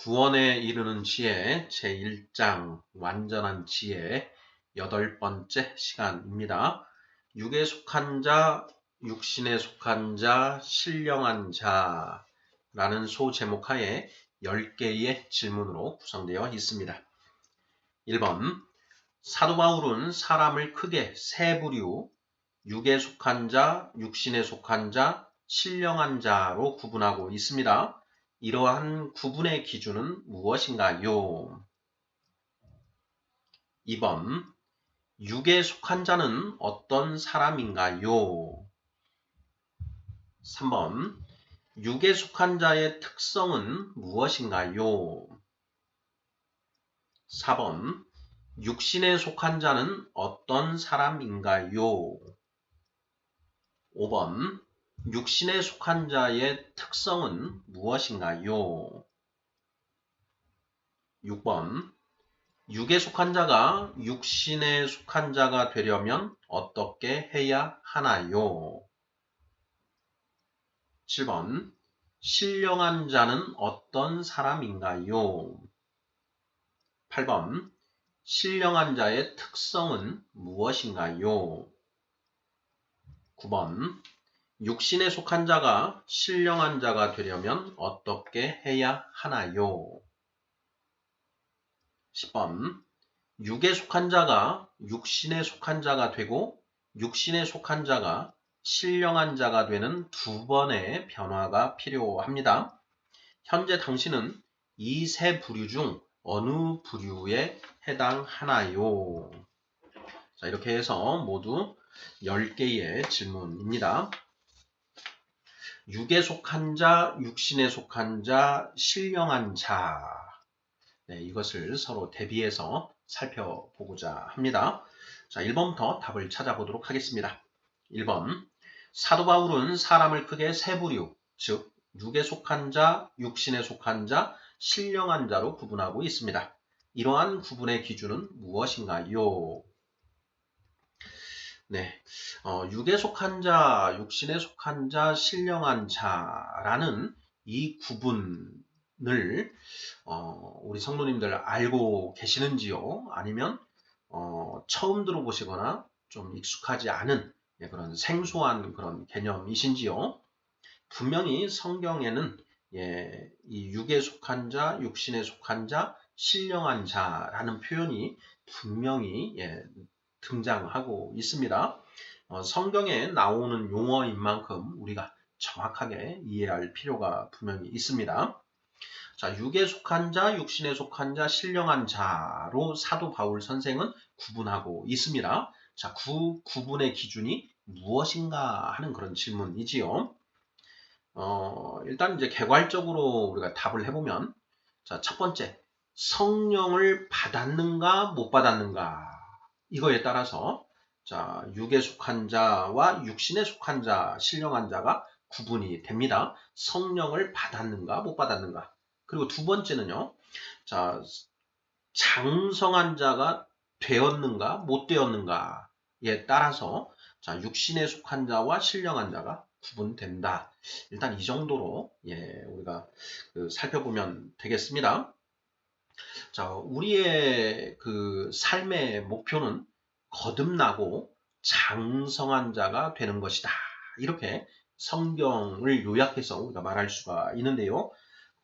구원에 이르는 지혜 제1장 완전한 지혜 8번째 시간입니다. 육에 속한 자, 육신에 속한 자, 신령한 자라는 소제목하에 10개의 질문으로 구성되어 있습니다. 1번, 사도 바울은 사람을 크게 세 부류, 육에 속한 자, 육신에 속한 자, 신령한 자로 구분하고 있습니다. 이러한 구분의 기준은 무엇인가요? 2번, 육에 속한 자는 어떤 사람인가요? 3번, 육에 속한 자의 특성은 무엇인가요? 4번, 육신에 속한 자는 어떤 사람인가요? 5번, 육신에 속한 자의 특성은 무엇인가요? 6번, 육에 속한 자가 육신에 속한 자가 되려면 어떻게 해야 하나요? 7번, 신령한 자는 어떤 사람인가요? 8번, 신령한 자의 특성은 무엇인가요? 9번, 육신에 속한 자가 신령한 자가 되려면 어떻게 해야 하나요? 10번, 육에 속한 자가 육신에 속한 자가 되고 육신에 속한 자가 신령한 자가 되는 두 번의 변화가 필요합니다. 현재 당신은 이 세 부류 중 어느 부류에 해당하나요? 자, 이렇게 해서 모두 10개의 질문입니다. 육에 속한 자, 육신에 속한 자, 신령한 자. 네, 이것을 서로 대비해서 살펴보고자 합니다. 자, 1번부터 답을 찾아보도록 하겠습니다. 1번, 사도 바울은 사람을 크게 세 부류, 즉 육에 속한 자, 육신에 속한 자, 신령한 자로 구분하고 있습니다. 이러한 구분의 기준은 무엇인가요? 네, 육에 속한 자, 육신에 속한 자, 신령한 자라는 이 구분을 우리 성도님들 알고 계시는지요? 아니면 처음 들어보시거나 좀 익숙하지 않은 그런 생소한 그런 개념이신지요? 분명히 성경에는 이 육에 속한 자, 육신에 속한 자, 신령한 자라는 표현이 분명히 등장하고 있습니다. 성경에 나오는 용어인 만큼 우리가 정확하게 이해할 필요가 분명히 있습니다. 자, 육에 속한 자, 육신에 속한 자, 신령한 자로 사도 바울 선생은 구분하고 있습니다. 자, 그 구분의 기준이 무엇인가 하는 그런 질문이지요. 일단 이제 개괄적으로 우리가 답을 해보면, 자, 첫 번째, 성령을 받았는가, 못 받았는가, 이거에 따라서, 자, 육에 속한 자와 육신에 속한 자, 신령한 자가 구분이 됩니다. 성령을 받았는가, 못 받았는가. 그리고 두 번째는요, 자, 장성한 자가 되었는가, 못 되었는가에 따라서, 자, 육신에 속한 자와 신령한 자가 구분된다. 일단 이 정도로 우리가 살펴보면 되겠습니다. 자, 우리의 그 삶의 목표는 거듭나고 장성한 자가 되는 것이다. 이렇게 성경을 요약해서 우리가 말할 수가 있는데요.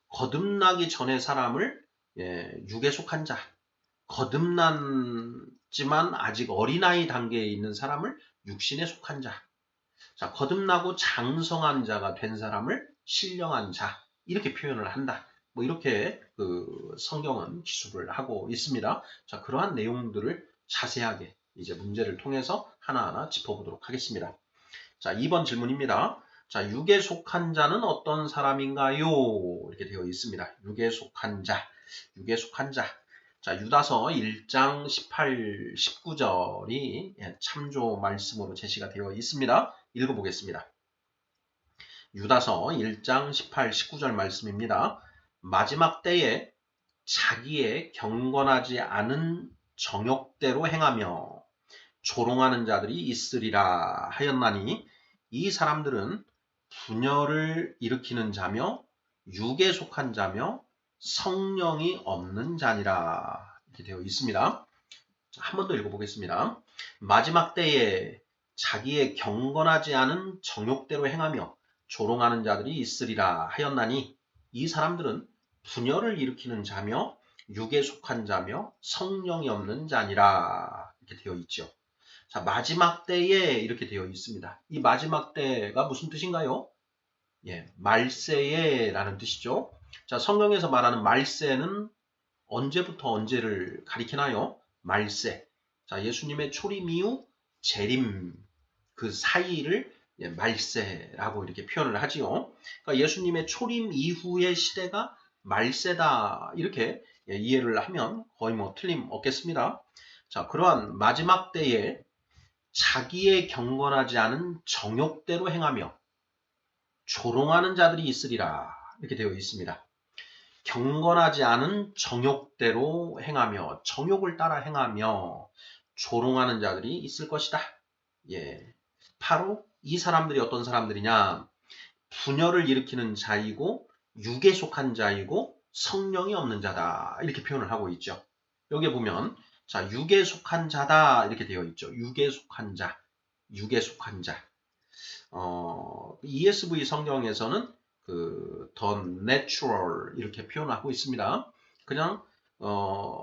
거듭나기 전의 사람을 육에 속한 자, 거듭났지만 아직 어린아이 단계에 있는 사람을 육신에 속한 자, 자, 거듭나고 장성한 자가 된 사람을 신령한 자, 이렇게 표현을 한다. 뭐 이렇게 그 성경은 기술을 하고 있습니다. 자, 그러한 내용들을 자세하게 이제 문제를 통해서 하나하나 짚어보도록 하겠습니다. 자, 2번 질문입니다. 자, 육에 속한 자는 어떤 사람인가요? 이렇게 되어 있습니다. 육에 속한 자, 육에 속한 자. 자, 유다서 1장 18, 19절이 참조 말씀으로 제시가 되어 있습니다. 읽어보겠습니다. 유다서 1장 18, 19절 말씀입니다. 마지막 때에 자기의 경건하지 않은 정욕대로 행하며 조롱하는 자들이 있으리라 하였나니 이 사람들은 분열을 일으키는 자며 육에 속한 자며 성령이 없는 자니라. 이렇게 되어 있습니다. 한 번 더 읽어보겠습니다. 마지막 때에 자기의 경건하지 않은 정욕대로 행하며 조롱하는 자들이 있으리라 하였나니 이 사람들은 분열을 일으키는 자며 육에 속한 자며 성령이 없는 자니라. 이렇게 되어 있죠. 자, 마지막 때에 이렇게 되어 있습니다. 이 마지막 때가 무슨 뜻인가요? 예, 말세에 라는 뜻이죠. 자, 성경에서 말하는 말세는 언제부터 언제를 가리키나요? 말세. 자, 예수님의 초림 이후 재림 그 사이를 말세라고 이렇게 표현을 하지요. 그러니까 예수님의 초림 이후의 시대가 말세다 이렇게 이해를 하면 거의 뭐 틀림없겠습니다. 자, 그러한 마지막 때에 자기의 경건하지 않은 정욕대로 행하며 조롱하는 자들이 있으리라 이렇게 되어 있습니다. 경건하지 않은 정욕대로 행하며 정욕을 따라 행하며 조롱하는 자들이 있을 것이다. 예, 바로 이 사람들이 어떤 사람들이냐? 분열을 일으키는 자이고 육에 속한 자이고 성령이 없는 자다 이렇게 표현을 하고 있죠. 여기 보면 자 육에 속한 자다 이렇게 되어 있죠. 육에 속한 자, 육에 속한 자. ESV 성경에서는 the natural 이렇게 표현하고 있습니다. 그냥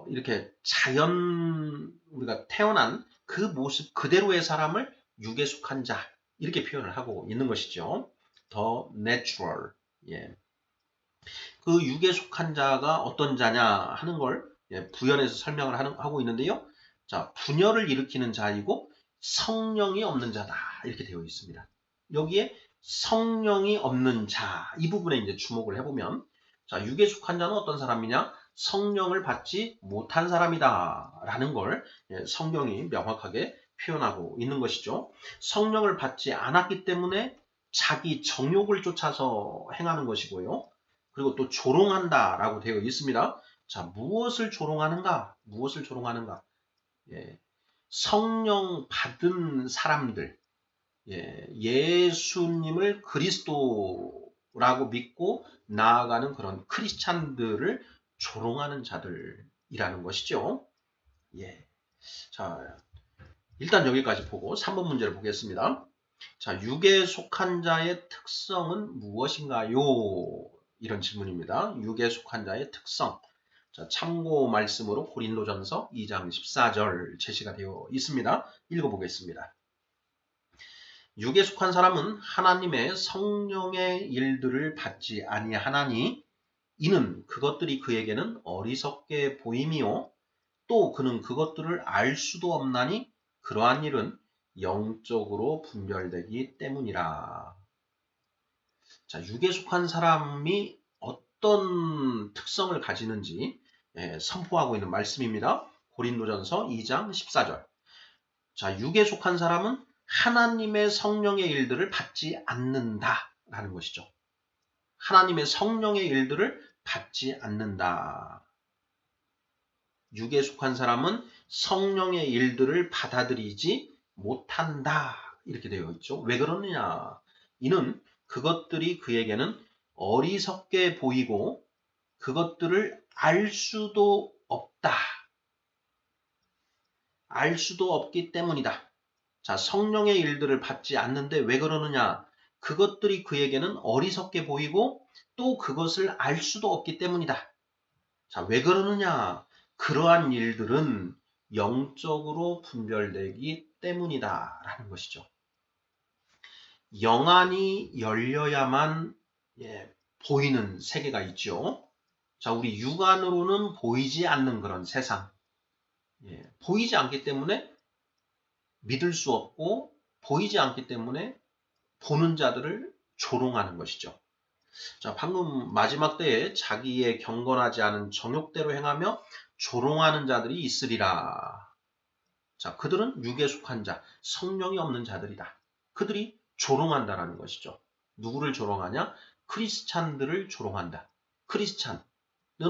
이렇게 자연 우리가 태어난 그 모습 그대로의 사람을 육에 속한 자 이렇게 표현을 하고 있는 것이죠. the natural. 예. 그 육에 속한 자가 어떤 자냐 하는 걸 부연해서 설명을 하고 있는데요. 자, 분열을 일으키는 자이고 성령이 없는 자다 이렇게 되어 있습니다. 여기에 성령이 없는 자, 이 부분에 이제 주목을 해보면, 자, 육에 속한 자는 어떤 사람이냐? 성령을 받지 못한 사람이다. 라는 걸 성경이 명확하게 표현하고 있는 것이죠. 성령을 받지 않았기 때문에 자기 정욕을 쫓아서 행하는 것이고요. 그리고 또 조롱한다 라고 되어 있습니다. 자, 무엇을 조롱하는가? 무엇을 조롱하는가? 예, 성령 받은 사람들, 예수님을 그리스도라고 믿고 나아가는 그런 크리스찬들을 조롱하는 자들이라는 것이죠. 예. 자, 일단 여기까지 보고 3번 문제를 보겠습니다. 자, 육에 속한 자의 특성은 무엇인가요? 이런 질문입니다. 육에 속한 자의 특성. 자, 참고 말씀으로 고린도전서 2장 14절 제시가 되어 있습니다. 읽어보겠습니다. 육에 속한 사람은 하나님의 성령의 일들을 받지 아니하나니 이는 그것들이 그에게는 어리석게 보임이요 또 그는 그것들을 알 수도 없나니 그러한 일은 영적으로 분별되기 때문이라. 자, 육에 속한 사람이 어떤 특성을 가지는지 선포하고 있는 말씀입니다. 고린도전서 2장 14절. 자, 육에 속한 사람은 하나님의 성령의 일들을 받지 않는다라는 것이죠. 하나님의 성령의 일들을 받지 않는다. 육에 속한 사람은 성령의 일들을 받아들이지 못한다. 이렇게 되어 있죠. 왜 그러느냐? 이는 그것들이 그에게는 어리석게 보이고 그것들을 알 수도 없다. 알 수도 없기 때문이다. 자, 성령의 일들을 받지 않는데 왜 그러느냐? 그것들이 그에게는 어리석게 보이고 또 그것을 알 수도 없기 때문이다. 자, 왜 그러느냐? 그러한 일들은 영적으로 분별되기 때문이다. 라는 것이죠. 영안이 열려야만 보이는 세계가 있죠. 자, 우리 육안으로는 보이지 않는 그런 세상. 보이지 않기 때문에 믿을 수 없고 보이지 않기 때문에 보는 자들을 조롱하는 것이죠. 자, 방금 마지막 때에 자기의 경건하지 않은 정욕대로 행하며 조롱하는 자들이 있으리라. 자, 그들은 육에 속한 자, 성령이 없는 자들이다. 그들이 조롱한다라는 것이죠. 누구를 조롱하냐? 크리스찬들을 조롱한다. 크리스찬은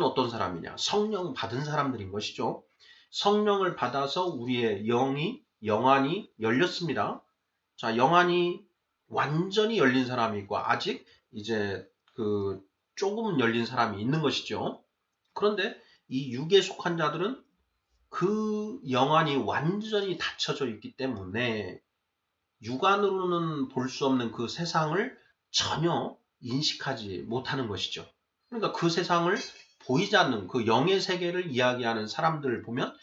어떤 사람이냐? 성령 받은 사람들인 것이죠. 성령을 받아서 우리의 영안이 열렸습니다. 자, 영안이 완전히 열린 사람이 있고 아직 이제 그 조금 열린 사람이 있는 것이죠. 그런데 이 육에 속한 자들은 그 영안이 완전히 닫혀져 있기 때문에 육안으로는 볼 수 없는 그 세상을 전혀 인식하지 못하는 것이죠. 그러니까 그 세상을 보이지 않는 그 영의 세계를 이야기하는 사람들을 보면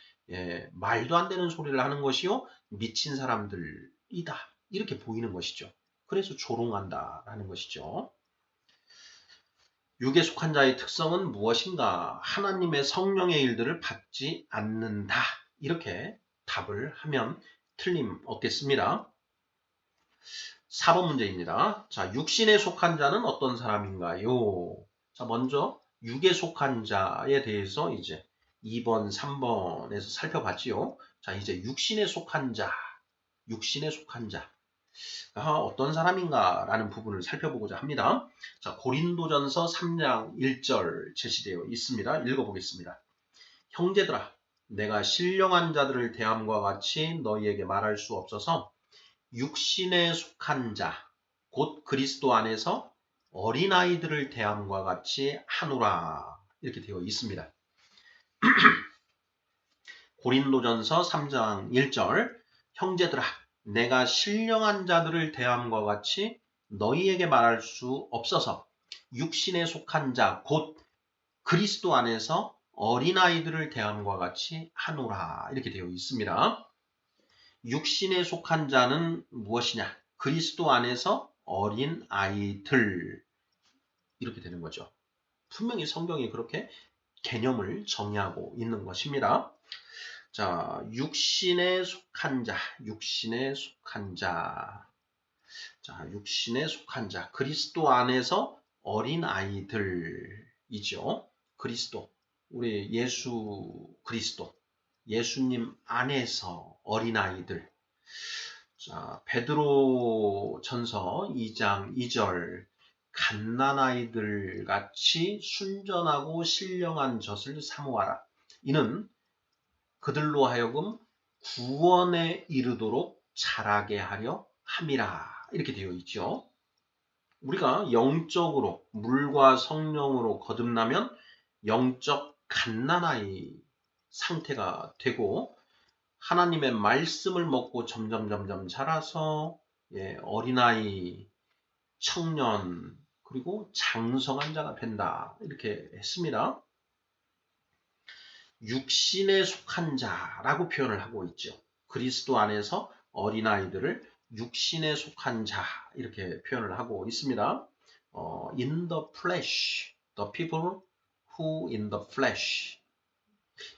말도 안 되는 소리를 하는 것이요 미친 사람들이다 이렇게 보이는 것이죠. 그래서 조롱한다라는 것이죠. 육에 속한 자의 특성은 무엇인가? 하나님의 성령의 일들을 받지 않는다. 이렇게 답을 하면 틀림없겠습니다. 4번 문제입니다. 자, 육신에 속한 자는 어떤 사람인가요? 자, 먼저 육에 속한 자에 대해서 이제 2번, 3번에서 살펴봤지요. 자, 이제 육신에 속한 자, 육신에 속한 자. 어떤 사람인가라는 부분을 살펴보고자 합니다. 자, 고린도전서 3장 1절 제시되어 있습니다. 읽어보겠습니다. 형제들아, 내가 신령한 자들을 대함과 같이 너희에게 말할 수 없어서 육신에 속한 자, 곧 그리스도 안에서 어린아이들을 대함과 같이 하노라. 이렇게 되어 있습니다. 고린도전서 3장 1절 형제들아, 내가 신령한 자들을 대함과 같이 너희에게 말할 수 없어서 육신에 속한 자, 곧 그리스도 안에서 어린아이들을 대함과 같이 하노라. 이렇게 되어 있습니다. 육신에 속한 자는 무엇이냐? 그리스도 안에서 어린아이들. 이렇게 되는 거죠. 분명히 성경이 그렇게 개념을 정의하고 있는 것입니다. 자, 육신에 속한 자, 육신에 속한 자. 자, 육신에 속한 자. 그리스도 안에서 어린아이들이죠. 그리스도. 우리 예수 그리스도. 예수님 안에서 어린아이들. 자, 베드로 전서 2장 2절. 갓난아이들 같이 순전하고 신령한 젖을 사모하라. 이는 그들로 하여금 구원에 이르도록 자라게 하려 함이라. 이렇게 되어 있죠. 우리가 영적으로 물과 성령으로 거듭나면 영적 갓난아이 상태가 되고 하나님의 말씀을 먹고 점점 자라서 어린아이, 청년, 그리고 장성한 자가 된다. 이렇게 했습니다. 육신에 속한 자라고 표현을 하고 있죠. 그리스도 안에서 어린아이들을 육신에 속한 자 이렇게 표현을 하고 있습니다. In the flesh, the people who in the flesh,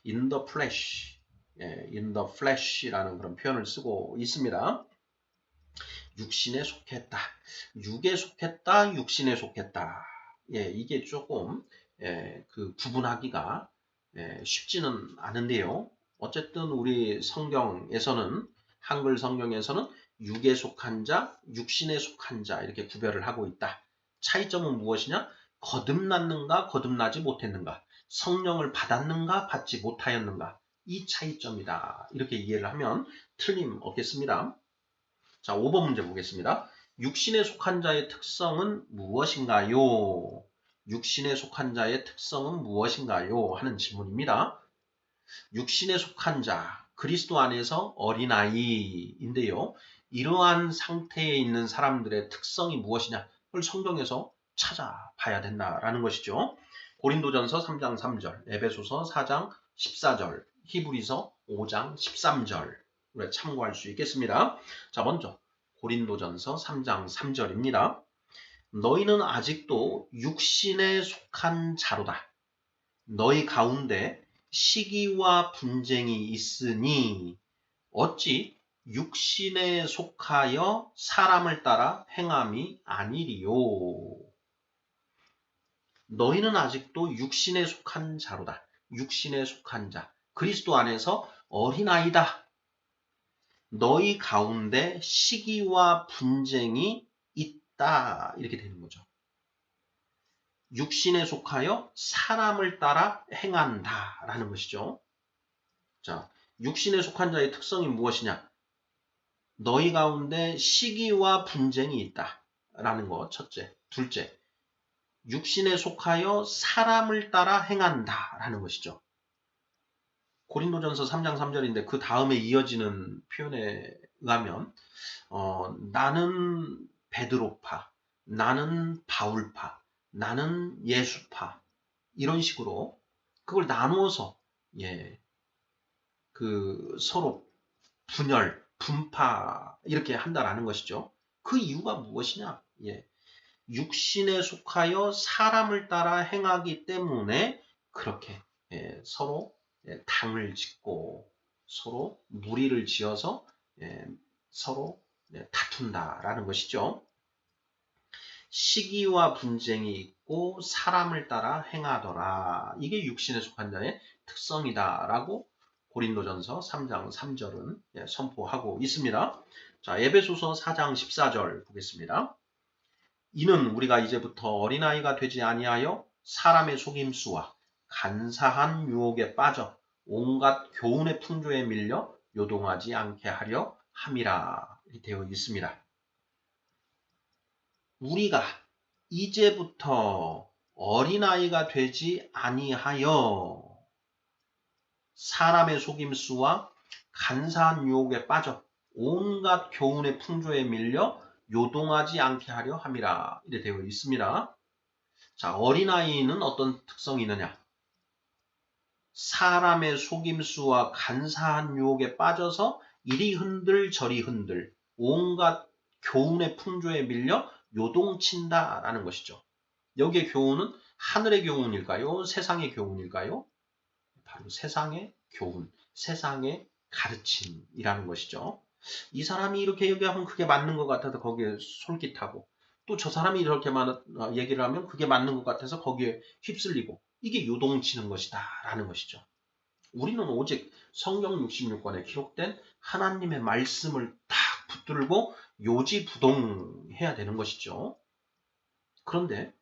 in the flesh, in the flesh라는 그런 표현을 쓰고 있습니다. 육신에 속했다, 육에 속했다, 육신에 속했다. 이게 조금 그 구분하기가 쉽지는 않은데요. 어쨌든 우리 성경에서는 한글 성경에서는 육에 속한 자, 육신에 속한 자 이렇게 구별을 하고 있다. 차이점은 무엇이냐? 거듭났는가, 거듭나지 못했는가, 성령을 받았는가, 받지 못하였는가, 이 차이점이다. 이렇게 이해를 하면 틀림없겠습니다. 자, 5번 문제 보겠습니다. 육신에 속한 자의 특성은 무엇인가요? 육신에 속한 자의 특성은 무엇인가요? 하는 질문입니다. 육신에 속한 자, 그리스도 안에서 어린아이인데요. 이러한 상태에 있는 사람들의 특성이 무엇이냐? 그걸 성경에서 찾아봐야 된다라는 것이죠. 고린도전서 3장 3절, 에베소서 4장 14절, 히브리서 5장 13절 우리가 참고할 수 있겠습니다. 자, 먼저 고린도전서 3장 3절입니다. 너희는 아직도 육신에 속한 자로다. 너희 가운데 시기와 분쟁이 있으니 어찌 육신에 속하여 사람을 따라 행함이 아니리요. 너희는 아직도 육신에 속한 자로다. 육신에 속한 자. 그리스도 안에서 어린아이다. 너희 가운데 시기와 분쟁이 있다. 이렇게 되는 거죠. 육신에 속하여 사람을 따라 행한다. 라는 것이죠. 자, 육신에 속한 자의 특성이 무엇이냐? 너희 가운데 시기와 분쟁이 있다. 라는 것, 첫째. 둘째, 육신에 속하여 사람을 따라 행한다라는 것이죠. 고린도전서 3장 3절인데 그 다음에 이어지는 표현에 의하면 나는 베드로파, 나는 바울파, 나는 예수파 이런 식으로 그걸 나누어서 서로 분열, 분파 이렇게 한다라는 것이죠. 그 이유가 무엇이냐? 육신에 속하여 사람을 따라 행하기 때문에 그렇게 서로 당을 짓고 서로 무리를 지어서 서로 다툰다라는 것이죠. 시기와 분쟁이 있고 사람을 따라 행하더라. 이게 육신에 속한 자의 특성이다라고 고린도전서 3장 3절은 선포하고 있습니다. 자, 에베소서 4장 14절 보겠습니다. 이는 우리가 이제부터 어린아이가 되지 아니하여 사람의 속임수와 간사한 유혹에 빠져 온갖 교훈의 풍조에 밀려 요동하지 않게 하려 함이라 되어 있습니다. 우리가 이제부터 어린아이가 되지 아니하여 사람의 속임수와 간사한 유혹에 빠져 온갖 교훈의 풍조에 밀려 요동하지 않게 하려 함이라 이렇게 되어 있습니다. 자, 어린아이는 어떤 특성이 있느냐? 사람의 속임수와 간사한 유혹에 빠져서 이리 흔들 저리 흔들 온갖 교훈의 풍조에 밀려 요동친다라는 것이죠. 여기에 교훈은 하늘의 교훈일까요? 세상의 교훈일까요? 바로 세상의 교훈, 세상의 가르침이라는 것이죠. 이 사람이 이렇게 얘기하면 그게 맞는 것 같아서 거기에 솔깃하고 또 저 사람이 이렇게 얘기를 하면 그게 맞는 것 같아서 거기에 휩쓸리고 이게 요동치는 것이다 라는 것이죠. 우리는 오직 성경 66권에 기록된 하나님의 말씀을 딱 붙들고 요지부동해야 되는 것이죠. 그런데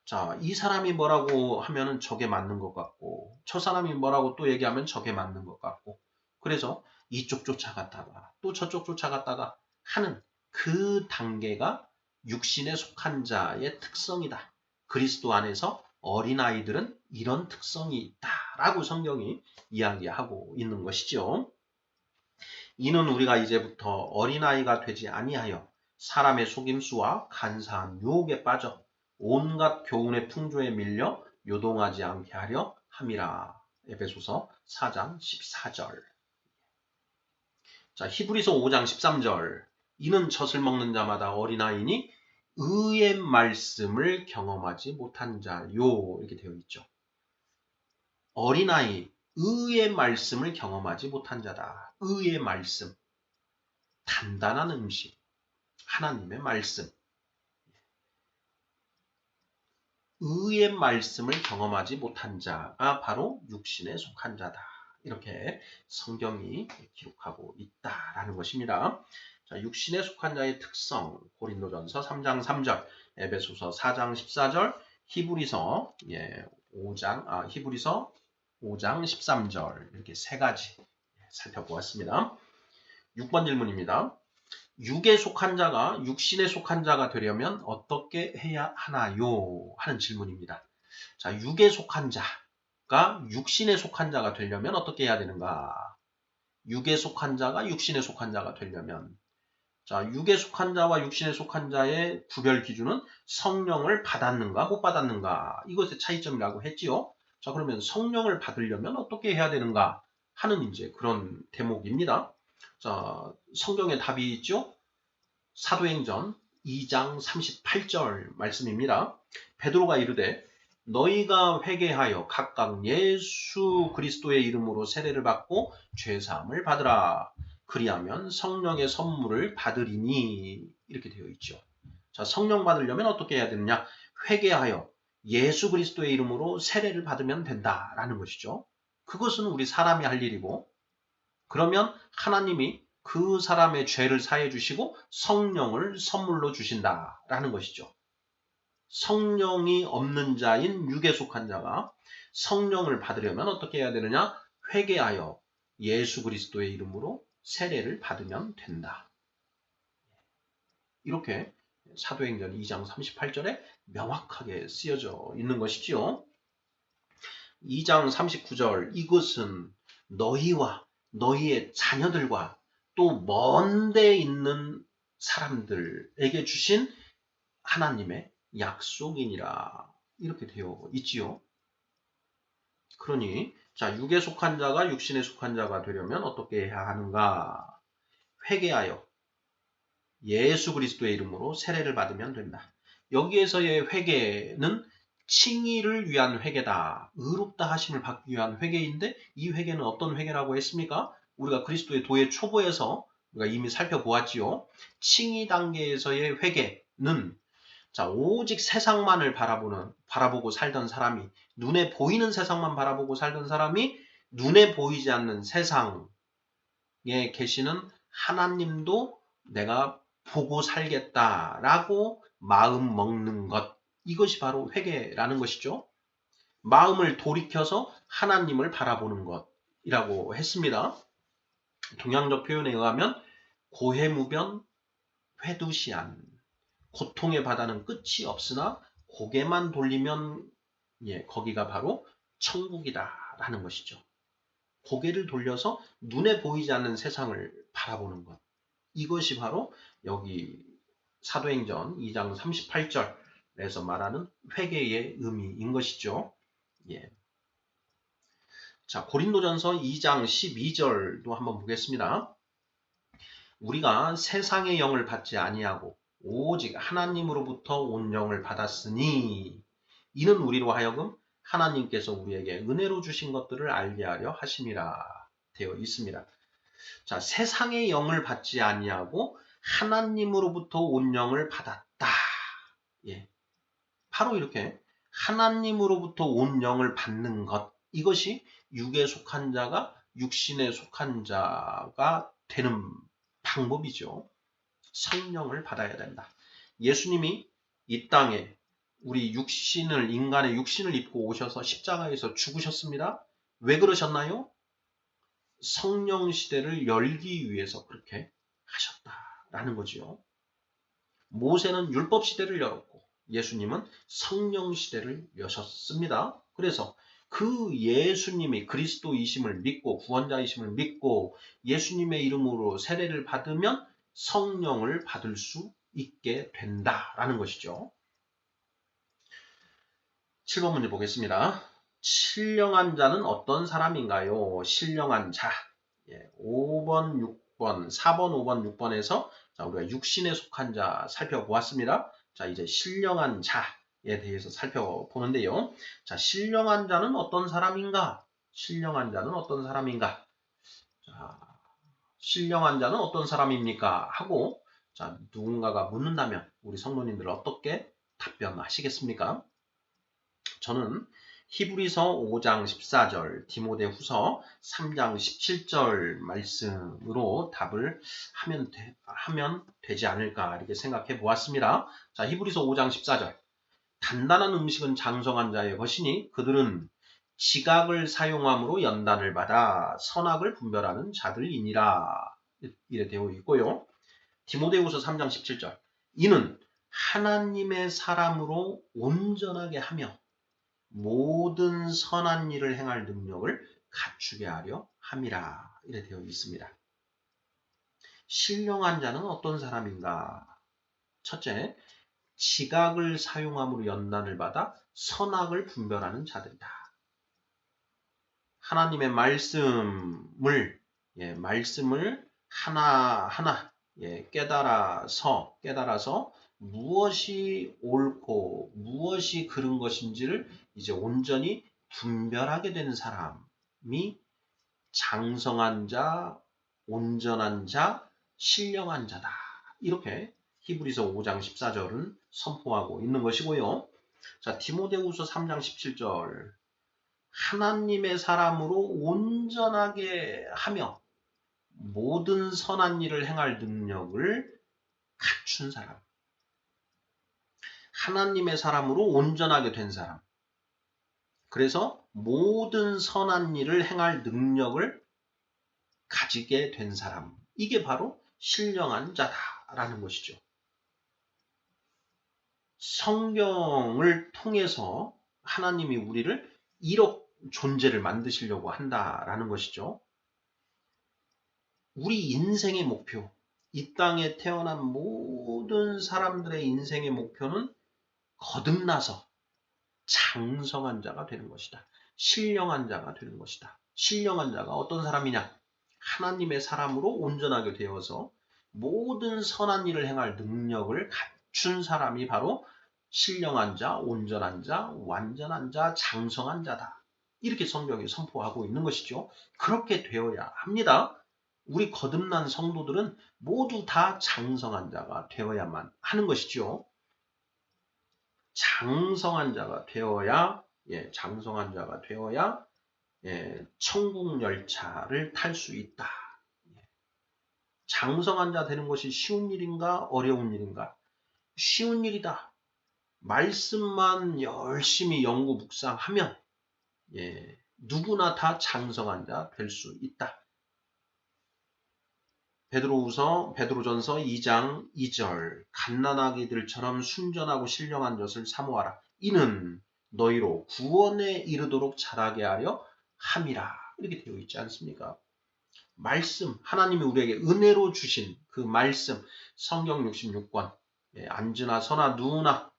자, 이 사람이 뭐라고 하면은 저게 맞는 것 같고 저 사람이 뭐라고 또 얘기하면 저게 맞는 것 같고 그래서 이쪽 쫓아갔다가 또 저쪽 쫓아갔다가 하는 그 단계가 육신에 속한 자의 특성이다. 그리스도 안에서 어린아이들은 이런 특성이 있다라고 성경이 이야기하고 있는 것이죠. 이는 우리가 이제부터 어린아이가 되지 아니하여 사람의 속임수와 간사한 유혹에 빠져 온갖 교훈의 풍조에 밀려 요동하지 않게 하려 함이라. 에베소서 4장 14절. 자, 히브리서 5장 13절. 이는 젖을 먹는 자마다 어린아이니 의의 말씀을 경험하지 못한 자요. 이렇게 되어 있죠. 어린아이, 의의 말씀을 경험하지 못한 자다. 의의 말씀. 단단한 음식. 하나님의 말씀. 의의 말씀을 경험하지 못한 자가 바로 육신에 속한 자다. 이렇게 성경이 기록하고 있다라는 것입니다. 자, 육신에 속한 자의 특성, 고린도전서 3장 3절, 에베소서 4장 14절, 히브리서 5장 13절 이렇게 세 가지 살펴보았습니다. 6번 질문입니다. 육에 속한 자가 육신에 속한 자가 되려면 어떻게 해야 하나요? 하는 질문입니다. 자, 육에 속한 자가 육신에 속한 자가 되려면 어떻게 해야 되는가? 육에 속한 자가 육신에 속한 자가 되려면 자, 육에 속한 자와 육신에 속한 자의 구별 기준은 성령을 받았는가 못 받았는가 이것의 차이점이라고 했지요. 자, 그러면 성령을 받으려면 어떻게 해야 되는가 하는 이제 그런 대목입니다. 자, 성경에 답이 있죠. 사도행전 2장 38절 말씀입니다. 베드로가 이르되 너희가 회개하여 각각 예수 그리스도의 이름으로 세례를 받고 죄사함을 받으라. 그리하면 성령의 선물을 받으리니 이렇게 되어 있죠. 자, 성령 받으려면 어떻게 해야 되느냐? 회개하여 예수 그리스도의 이름으로 세례를 받으면 된다라는 것이죠. 그것은 우리 사람이 할 일이고 그러면 하나님이 그 사람의 죄를 사해 주시고 성령을 선물로 주신다라는 것이죠. 성령이 없는 자인 육에 속한 자가 성령을 받으려면 어떻게 해야 되느냐? 회개하여 예수 그리스도의 이름으로 세례를 받으면 된다. 이렇게 사도행전 2장 38절에 명확하게 쓰여져 있는 것이지요. 2장 39절 이것은 너희와 너희의 자녀들과 또 먼데 있는 사람들에게 주신 하나님의 약속이니라 이렇게 되어 있지요. 그러니 자 육에 속한 자가 육신에 속한 자가 되려면 어떻게 해야 하는가? 회개하여 예수 그리스도의 이름으로 세례를 받으면 된다. 여기에서의 회개는 칭의를 위한 회개다. 의롭다 하심을 받기 위한 회개인데 이 회개는 어떤 회개라고 했습니까? 우리가 그리스도의 도의 초보에서 우리가 이미 살펴보았지요. 칭의 단계에서의 회개는 자, 오직 세상만을 바라보고 살던 사람이 눈에 보이는 세상만 바라보고 살던 사람이 눈에 보이지 않는 세상에 계시는 하나님도 내가 보고 살겠다라고 마음 먹는 것. 이것이 바로 회개라는 것이죠. 마음을 돌이켜서 하나님을 바라보는 것이라고 했습니다. 동양적 표현에 의하면 고해무변 회두시안. 고통의 바다는 끝이 없으나 고개만 돌리면 거기가 바로 천국이다라는 것이죠. 고개를 돌려서 눈에 보이지 않는 세상을 바라보는 것. 이것이 바로 여기 사도행전 2장 38절에서 말하는 회개의 의미인 것이죠. 예. 자, 고린도전서 2장 12절도 한번 보겠습니다. 우리가 세상의 영을 받지 아니하고 오직 하나님으로부터 온 영을 받았으니 이는 우리로 하여금 하나님께서 우리에게 은혜로 주신 것들을 알게 하려 하심이라 되어 있습니다. 자, 세상의 영을 받지 아니하고 하나님으로부터 온 영을 받았다. 예. 바로 이렇게 하나님으로부터 온 영을 받는 것. 이것이 육에 속한 자가 육신에 속한 자가 되는 방법이죠. 성령을 받아야 된다. 예수님이 이 땅에 우리 인간의 육신을 입고 오셔서 십자가에서 죽으셨습니다. 왜 그러셨나요? 성령 시대를 열기 위해서 그렇게 하셨다라는 거죠. 모세는 율법 시대를 열었고 예수님은 성령 시대를 여셨습니다. 그래서 그 예수님이 그리스도이심을 믿고 구원자이심을 믿고 예수님의 이름으로 세례를 받으면 성령을 받을 수 있게 된다라는 것이죠. 7번 문제 보겠습니다. 신령한 자는 어떤 사람인가요? 신령한 자. 5번, 6번, 4번, 5번, 6번에서 우리가 육신에 속한 자 살펴보았습니다. 자, 이제 신령한 자에 대해서 살펴보는데요. 자, 신령한 자는 어떤 사람인가? 신령한 자는 어떤 사람인가? 자, 신령한 자는 어떤 사람입니까? 하고 자, 누군가가 묻는다면 우리 성도님들 어떻게 답변하시겠습니까? 저는 히브리서 5장 14절, 디모데후서 3장 17절 말씀으로 답을 하면 되지 않을까 이렇게 생각해 보았습니다. 자, 히브리서 5장 14절. 단단한 음식은 장성한 자의 것이니 그들은 지각을 사용함으로 연단을 받아 선악을 분별하는 자들이니라. 이래 되어 있고요. 디모데후서 3장 17절. 이는 하나님의 사람으로 온전하게 하며 모든 선한 일을 행할 능력을 갖추게 하려 함이라. 이래 되어 있습니다. 신령한 자는 어떤 사람인가? 첫째, 지각을 사용함으로 연단을 받아 선악을 분별하는 자들이다. 하나님의 말씀을 하나하나 깨달아서 무엇이 옳고 무엇이 그른 것인지를 이제 온전히 분별하게 되는 사람이 장성한 자, 온전한 자, 신령한 자다. 이렇게 히브리서 5장 14절은 선포하고 있는 것이고요. 자, 디모데후서 3장 17절. 하나님의 사람으로 온전하게 하며 모든 선한 일을 행할 능력을 갖춘 사람. 하나님의 사람으로 온전하게 된 사람. 그래서 모든 선한 일을 행할 능력을 가지게 된 사람. 이게 바로 신령한 자다라는 것이죠. 성경을 통해서 하나님이 우리를 1억 존재를 만드시려고 한다라는 것이죠. 우리 인생의 목표, 이 땅에 태어난 모든 사람들의 인생의 목표는 거듭나서 장성한 자가 되는 것이다. 신령한 자가 되는 것이다. 신령한 자가 어떤 사람이냐? 하나님의 사람으로 온전하게 되어서 모든 선한 일을 행할 능력을 갖춘 사람이 바로 신령한 자, 온전한 자, 완전한 자, 장성한 자다. 이렇게 성경이 선포하고 있는 것이죠. 그렇게 되어야 합니다. 우리 거듭난 성도들은 모두 다 장성한 자가 되어야만 하는 것이죠. 장성한 자가 되어야, 장성한 자가 되어야, 천국 열차를 탈 수 있다. 장성한 자 되는 것이 쉬운 일인가, 어려운 일인가? 쉬운 일이다. 말씀만 열심히 연구 묵상하면, 누구나 다 장성한 자 될 수 있다. 베드로전서 2장 2절 갓난아기들처럼 순전하고 신령한 젖을 사모하라. 이는 너희로 구원에 이르도록 자라게 하려 함이라. 이렇게 되어 있지 않습니까? 말씀, 하나님이 우리에게 은혜로 주신 그 말씀, 성경 66권, 앉으나 서나 누우나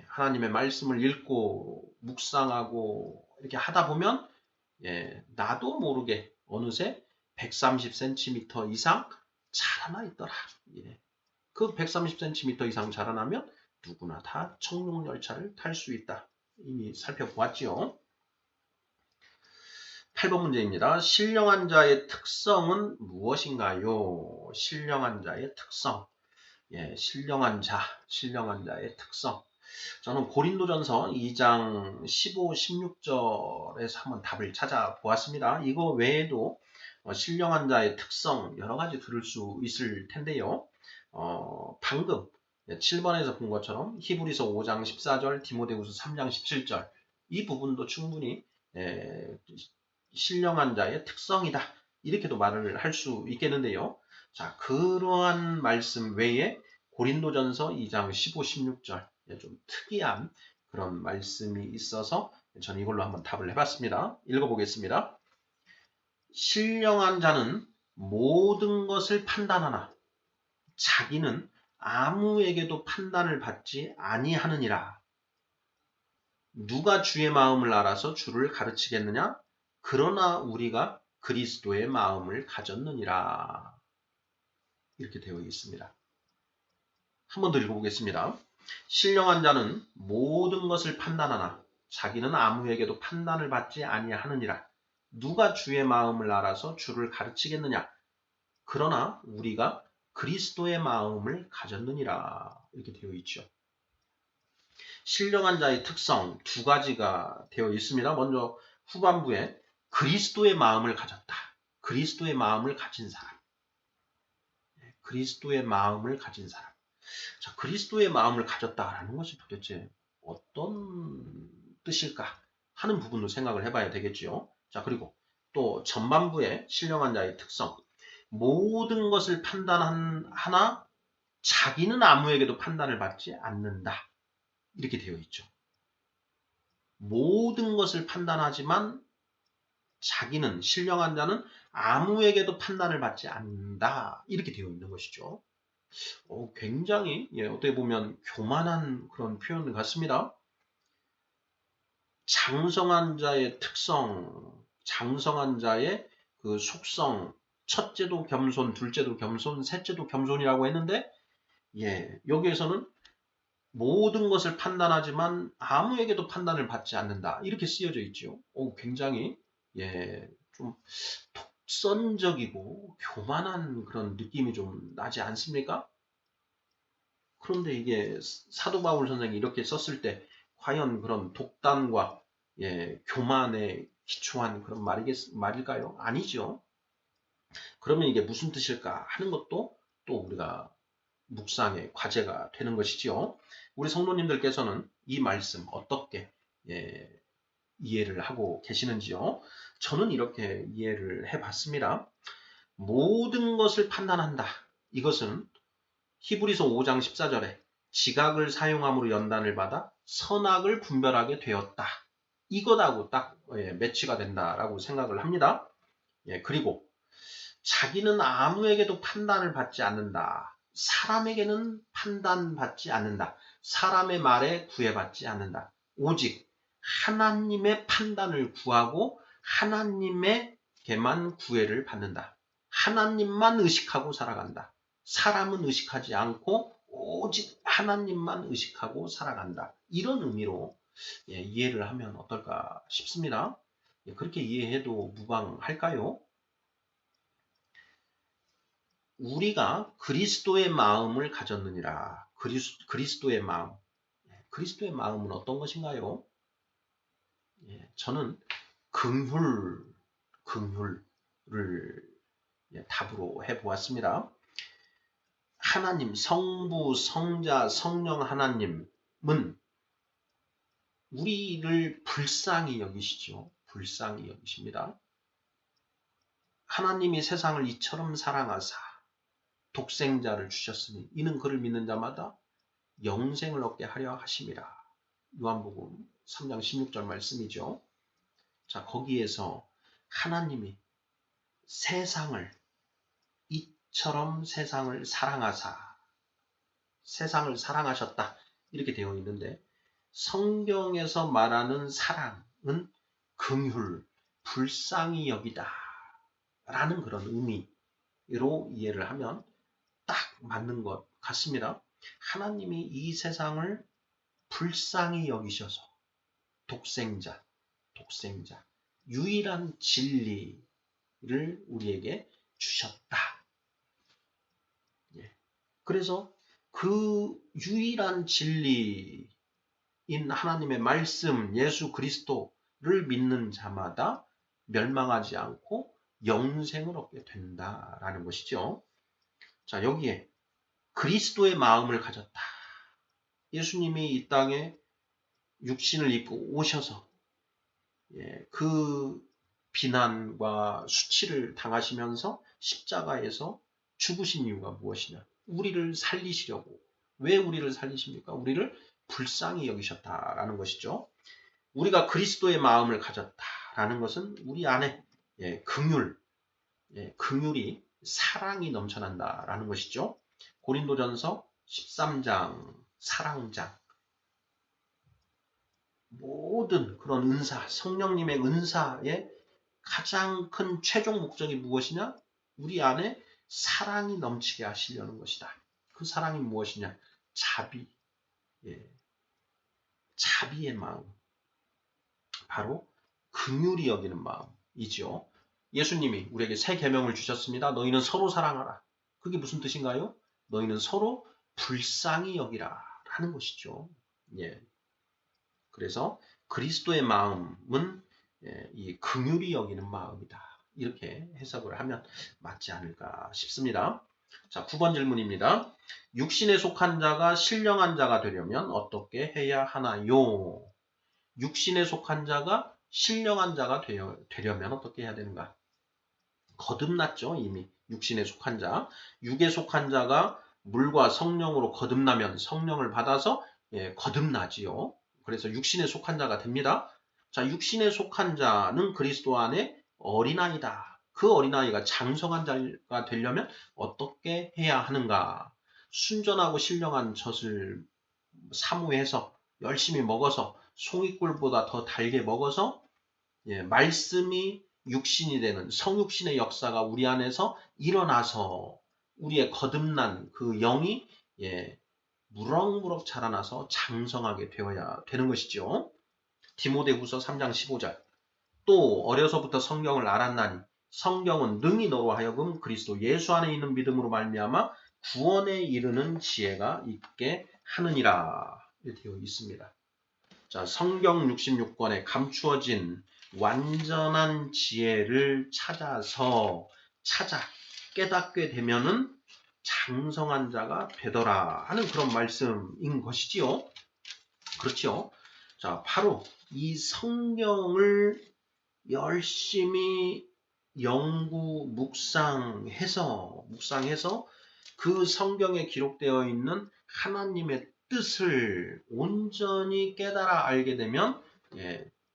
하나님의 말씀을 읽고 묵상하고 이렇게 하다 보면 나도 모르게 어느새 130cm 이상 자라나 있더라. 그 130cm 이상 자라나면 누구나 다 청룡 열차를 탈 수 있다. 이미 살펴보았지요. 8번 문제입니다. 신령한 자의 특성은 무엇인가요? 신령한 자의 특성. 신령한 자의 특성. 저는 고린도전서 2장 15, 16절에서 한번 답을 찾아보았습니다. 이거 외에도 신령한 자의 특성 여러 가지 들을 수 있을 텐데요. 방금 7번에서 본 것처럼 히브리서 5장 14절, 디모데후서 3장 17절 이 부분도 충분히 신령한 자의 특성이다. 이렇게도 말을 할 수 있겠는데요. 자, 그러한 말씀 외에 고린도전서 2장 15, 16절 좀 특이한 그런 말씀이 있어서 저는 이걸로 한번 답을 해봤습니다. 읽어보겠습니다. 신령한 자는 모든 것을 판단하나 자기는 아무에게도 판단을 받지 아니하느니라. 누가 주의 마음을 알아서 주를 가르치겠느냐? 그러나 우리가 그리스도의 마음을 가졌느니라. 이렇게 되어 있습니다. 한 번 더 읽어보겠습니다. 신령한 자는 모든 것을 판단하나 자기는 아무에게도 판단을 받지 아니하느니라. 누가 주의 마음을 알아서 주를 가르치겠느냐? 그러나 우리가 그리스도의 마음을 가졌느니라. 이렇게 되어 있죠. 신령한 자의 특성 두 가지가 되어 있습니다. 먼저 후반부에 그리스도의 마음을 가졌다. 그리스도의 마음을 가진 사람. 그리스도의 마음을 가진 사람. 자, 그리스도의 마음을 가졌다라는 것이 도대체 어떤 뜻일까 하는 부분도 생각을 해봐야 되겠지요. 자, 그리고 또 전반부에 신령한 자의 특성. 모든 것을 판단하나 자기는 아무에게도 판단을 받지 않는다. 이렇게 되어 있죠. 모든 것을 판단하지만 자기는, 신령한 자는 아무에게도 판단을 받지 않는다. 이렇게 되어 있는 것이죠. 굉장히 어떻게 보면 교만한 그런 표현 같습니다. 장성한 자의 특성, 장성한 자의 그 속성, 첫째도 겸손, 둘째도 겸손, 셋째도 겸손이라고 했는데 여기에서는 모든 것을 판단하지만 아무에게도 판단을 받지 않는다. 이렇게 쓰여져 있죠. 굉장히 좀 독선적이고 교만한 그런 느낌이 좀 나지 않습니까? 그런데 이게 사도 바울 선생이 이렇게 썼을 때 과연 그런 독단과 교만에 기초한 그런 말일까요? 아니죠. 그러면 이게 무슨 뜻일까 하는 것도 또 우리가 묵상의 과제가 되는 것이지요. 우리 성도님들께서는 이 말씀 어떻게 이해를 하고 계시는지요? 저는 이렇게 이해를 해봤습니다. 모든 것을 판단한다. 이것은 히브리서 5장 14절에 지각을 사용함으로 연단을 받아 선악을 분별하게 되었다. 이것하고 딱 매치가 된다라고 생각을 합니다. 그리고 자기는 아무에게도 판단을 받지 않는다. 사람에게는 판단받지 않는다. 사람의 말에 구애받지 않는다. 오직 하나님의 판단을 구하고 하나님에게만 구애를 받는다. 하나님만 의식하고 살아간다. 사람은 의식하지 않고 오직 하나님만 의식하고 살아간다. 이런 의미로 이해를 하면 어떨까 싶습니다. 그렇게 이해해도 무방할까요? 우리가 그리스도의 마음을 가졌느니라. 그리스도의 마음. 그리스도의 마음은 어떤 것인가요? 저는 긍휼을 답으로 해보았습니다. 하나님, 성부, 성자, 성령 하나님은 우리를 불쌍히 여기시죠. 불쌍히 여기십니다. 하나님이 세상을 이처럼 사랑하사 독생자를 주셨으니 이는 그를 믿는 자마다 영생을 얻게 하려 하심이라. 요한복음 3장 16절 말씀이죠. 자, 거기에서 하나님이 이처럼 세상을 사랑하사 세상을 사랑하셨다. 이렇게 되어 있는데 성경에서 말하는 사랑은 긍휼, 불쌍히 여기다 라는 그런 의미로 이해를 하면 딱 맞는 것 같습니다. 하나님이 이 세상을 불쌍히 여기셔서 독생자, 유일한 진리를 우리에게 주셨다. 그래서 그 유일한 진리인 하나님의 말씀, 예수 그리스도를 믿는 자마다 멸망하지 않고 영생을 얻게 된다라는 것이죠. 자, 여기에 그리스도의 마음을 가졌다. 예수님이 이 땅에 육신을 입고 오셔서 그 비난과 수치를 당하시면서 십자가에서 죽으신 이유가 무엇이냐? 우리를 살리시려고. 왜 우리를 살리십니까? 우리를 불쌍히 여기셨다라는 것이죠. 우리가 그리스도의 마음을 가졌다라는 것은 우리 안에 긍휼이 사랑이 넘쳐난다라는 것이죠. 고린도전서 13장 사랑장. 모든 그런 은사, 성령님의 은사의 가장 큰 최종 목적이 무엇이냐? 우리 안에 사랑이 넘치게 하시려는 것이다. 그 사랑이 무엇이냐? 자비의 마음. 바로 긍휼히 여기는 마음이죠. 예수님이 우리에게 새 계명을 주셨습니다. 너희는 서로 사랑하라. 그게 무슨 뜻인가요? 너희는 서로 불쌍히 여기라 라는 것이죠. 그래서 그리스도의 마음은 이 긍휼히 여기는 마음이다. 이렇게 해석을 하면 맞지 않을까 싶습니다. 자, 9번 질문입니다. 육신에 속한 자가 신령한 자가 되려면 어떻게 해야 하나요? 육신에 속한 자가 신령한 자가 되려면 어떻게 해야 되는가? 거듭났죠, 이미. 육신에 속한 자. 육에 속한 자가 물과 성령으로 거듭나면 성령을 받아서 거듭나지요. 그래서 육신에 속한 자가 됩니다. 자, 육신에 속한 자는 그리스도 안에 어린아이다. 그 어린아이가 장성한 자가 되려면 어떻게 해야 하는가? 순전하고 신령한 젖을 사모해서 열심히 먹어서 송이꿀보다 더 달게 먹어서 말씀이 육신이 되는 성육신의 역사가 우리 안에서 일어나서 우리의 거듭난 그 영이 무럭무럭 자라나서 장성하게 되어야 되는 것이죠. 디모데후서 3장 15절. 또 어려서부터 성경을 알았나니 성경은 능히 너로 하여금 그리스도 예수 안에 있는 믿음으로 말미암아 구원에 이르는 지혜가 있게 하느니라. 이렇게 되어 있습니다. 자, 성경 66권에 감추어진 완전한 지혜를 깨닫게 되면은 장성한 자가 되더라 하는 그런 말씀인 것이지요. 그렇죠. 자, 바로 이 성경을 열심히 연구, 묵상해서 그 성경에 기록되어 있는 하나님의 뜻을 온전히 깨달아 알게 되면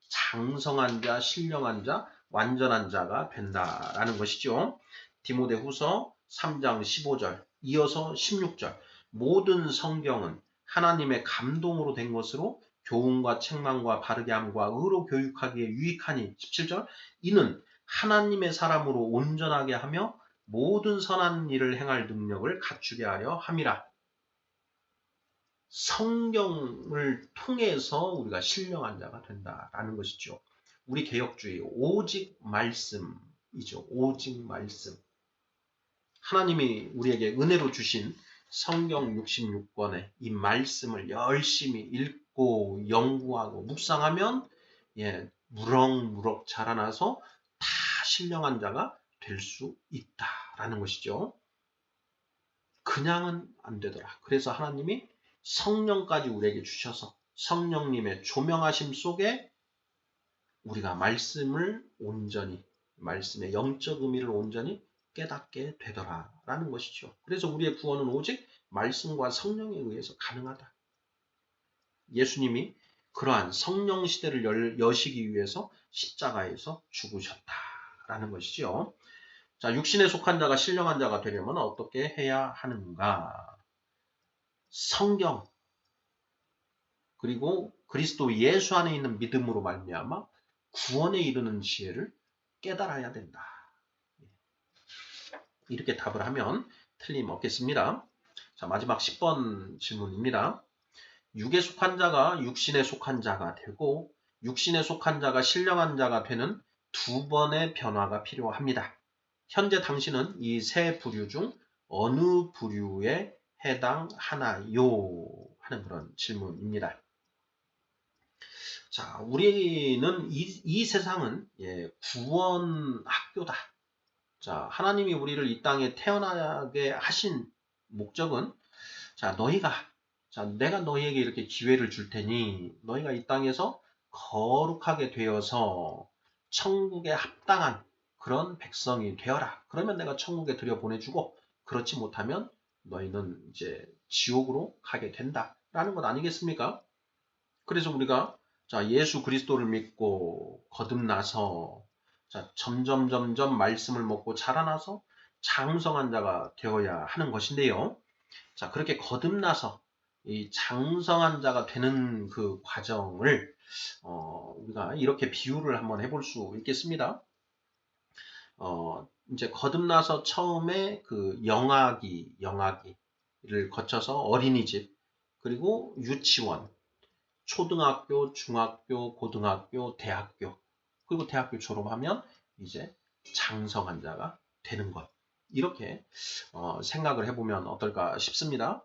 장성한 자, 신령한 자, 완전한 자가 된다라는 것이죠. 디모데후서 3장 15절, 이어서 16절. 모든 성경은 하나님의 감동으로 된 것으로 교훈과 책망과 바르게 함과 의로 교육하기에 유익하니. 17절. 이는 하나님의 사람으로 온전하게 하며 모든 선한 일을 행할 능력을 갖추게 하려 함이라. 성경을 통해서 우리가 신령한 자가 된다라는 것이죠. 우리 개혁주의 오직 말씀이죠. 오직 말씀. 하나님이 우리에게 은혜로 주신 성경 66권의 이 말씀을 열심히 읽고 연구하고 묵상하면 무럭무럭 자라나서 다 신령한 자가 될 수 있다라는 것이죠. 그냥은 안 되더라. 그래서 하나님이 성령까지 우리에게 주셔서 성령님의 조명하심 속에 우리가 말씀을 온전히, 말씀의 영적 의미를 온전히 깨닫게 되더라라는 것이죠. 그래서 우리의 구원은 오직 말씀과 성령에 의해서 가능하다. 예수님이 그러한 성령 시대를 여시기 위해서 십자가에서 죽으셨다라는 것이죠. 자, 육신에 속한 자가 신령한 자가 되려면 어떻게 해야 하는가? 성경 그리고 그리스도 예수 안에 있는 믿음으로 말미암아 구원에 이르는 지혜를 깨달아야 된다. 이렇게 답을 하면 틀림없겠습니다. 자, 마지막 10번 질문입니다. 육에 속한 자가 육신에 속한 자가 되고 육신에 속한 자가 신령한 자가 되는 두 번의 변화가 필요합니다. 현재 당신은 이 세 부류 중 어느 부류에 해당하나요? 하는 그런 질문입니다. 자, 우리는 이 세상은 구원 학교다. 자, 하나님이 우리를 이 땅에 태어나게 하신 목적은 내가 너희에게 이렇게 기회를 줄 테니 너희가 이 땅에서 거룩하게 되어서 천국에 합당한 그런 백성이 되어라. 그러면 내가 천국에 들여보내주고 그렇지 못하면 너희는 이제 지옥으로 가게 된다라는 것 아니겠습니까? 그래서 우리가 예수 그리스도를 믿고 거듭나서 점점 말씀을 먹고 자라나서 장성한 자가 되어야 하는 것인데요. 자, 그렇게 거듭나서 이 장성한 자가 되는 그 과정을 우리가 이렇게 비유를 한번 해볼 수 있겠습니다. 이제 거듭나서 처음에 그 영아기를 거쳐서 어린이집, 그리고 유치원, 초등학교, 중학교, 고등학교, 대학교, 그리고 대학교 졸업하면 이제 장성한 자가 되는 것. 이렇게 생각을 해보면 어떨까 싶습니다.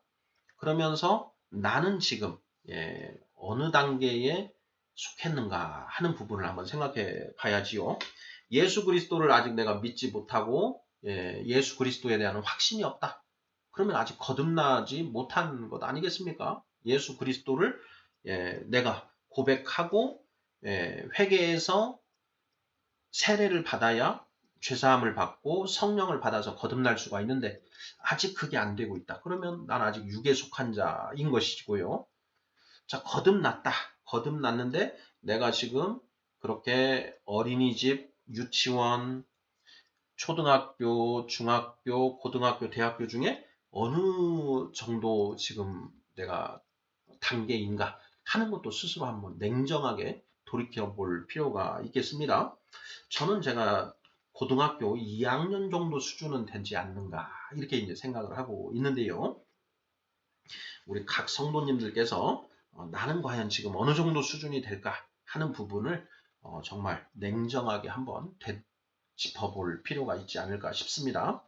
그러면서 나는 지금 어느 단계에 속했는가 하는 부분을 한번 생각해 봐야지요. 예수 그리스도를 아직 내가 믿지 못하고 예수 그리스도에 대한 확신이 없다. 그러면 아직 거듭나지 못한 것 아니겠습니까? 예수 그리스도를 내가 고백하고 회개해서 세례를 받아야 죄사함을 받고 성령을 받아서 거듭날 수가 있는데 아직 그게 안 되고 있다. 그러면 난 아직 육에 속한 자인 것이고요. 자, 거듭났는데 내가 지금 그렇게 어린이집, 유치원, 초등학교, 중학교, 고등학교, 대학교 중에 어느 정도 지금 내가 단계인가 하는 것도 스스로 한번 냉정하게 돌이켜 볼 필요가 있겠습니다. 저는 제가 고등학교 2학년 정도 수준은 되지 않는가 이렇게 이제 생각을 하고 있는데요. 우리 각 성도님들께서 나는 과연 지금 어느 정도 수준이 될까 하는 부분을 정말 냉정하게 한번 짚어볼 필요가 있지 않을까 싶습니다.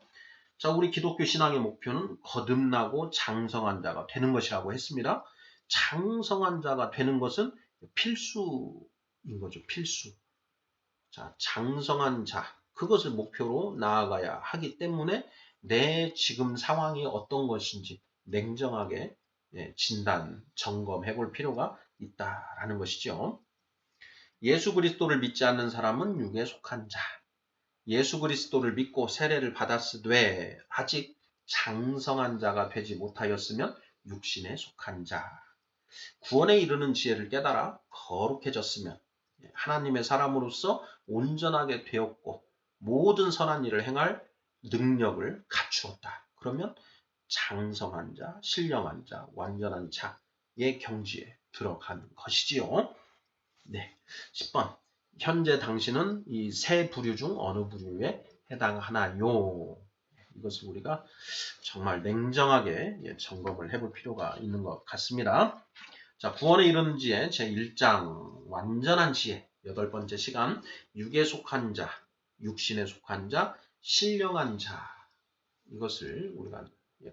자, 우리 기독교 신앙의 목표는 거듭나고 장성한 자가 되는 것이라고 했습니다. 장성한 자가 되는 것은 필수인 거죠. 필수. 자, 장성한 자, 그것을 목표로 나아가야 하기 때문에 내 지금 상황이 어떤 것인지 냉정하게 진단, 점검해 볼 필요가 있다라는 것이죠. 예수 그리스도를 믿지 않는 사람은 육에 속한 자. 예수 그리스도를 믿고 세례를 받았으되 아직 장성한 자가 되지 못하였으면 육신에 속한 자. 구원에 이르는 지혜를 깨달아 거룩해졌으면 하나님의 사람으로서 온전하게 되었고 모든 선한 일을 행할 능력을 갖추었다. 그러면 장성한 자, 신령한 자, 완전한 자의 경지에 들어가는 것이지요. 네, 10번. 현재 당신은 이 세 부류 중 어느 부류에 해당하나요? 이것을 우리가 정말 냉정하게 점검을 해볼 필요가 있는 것 같습니다. 자, 구원에 이르는 지혜 제1장 완전한 지혜 8번째 시간 육에 속한 자, 육신에 속한 자, 신령한 자 이것을 우리가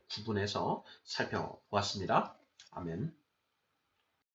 구분해서 살펴보았습니다. 아멘.